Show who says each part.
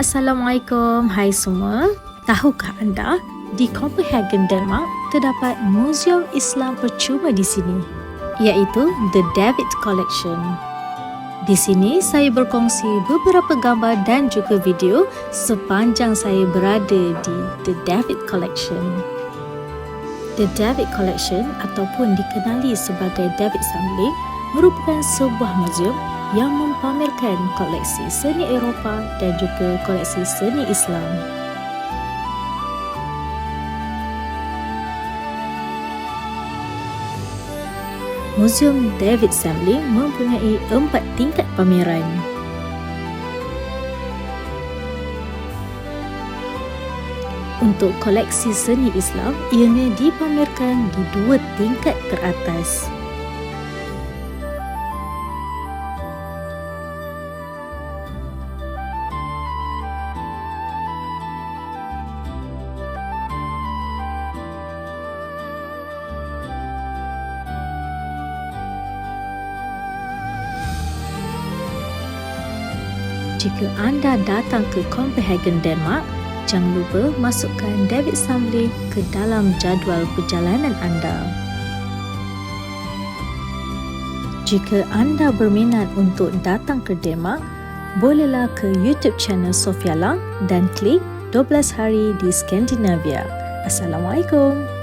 Speaker 1: Assalamualaikum, hai semua. Tahukah anda, di Copenhagen, Denmark, terdapat Museum Islam Percuma di sini, iaitu The David Collection. Di sini, saya berkongsi beberapa gambar dan juga video sepanjang saya berada di The David Collection. The David Collection ataupun dikenali sebagai David Sampling merupakan sebuah muzium yang mempamerkan koleksi seni Eropah dan juga koleksi seni Islam. Muzium David Sampling mempunyai 4 tingkat pameran. Untuk koleksi seni Islam, ianya dipamerkan di 2 tingkat teratas. Jika anda datang ke Copenhagen, Denmark, jangan lupa masukkan David Sampling ke dalam jadual perjalanan anda. Jika anda berminat untuk datang ke Denmark, bolehlah ke YouTube channel Sofia Lang dan klik 12 hari di Skandinavia. Assalamualaikum.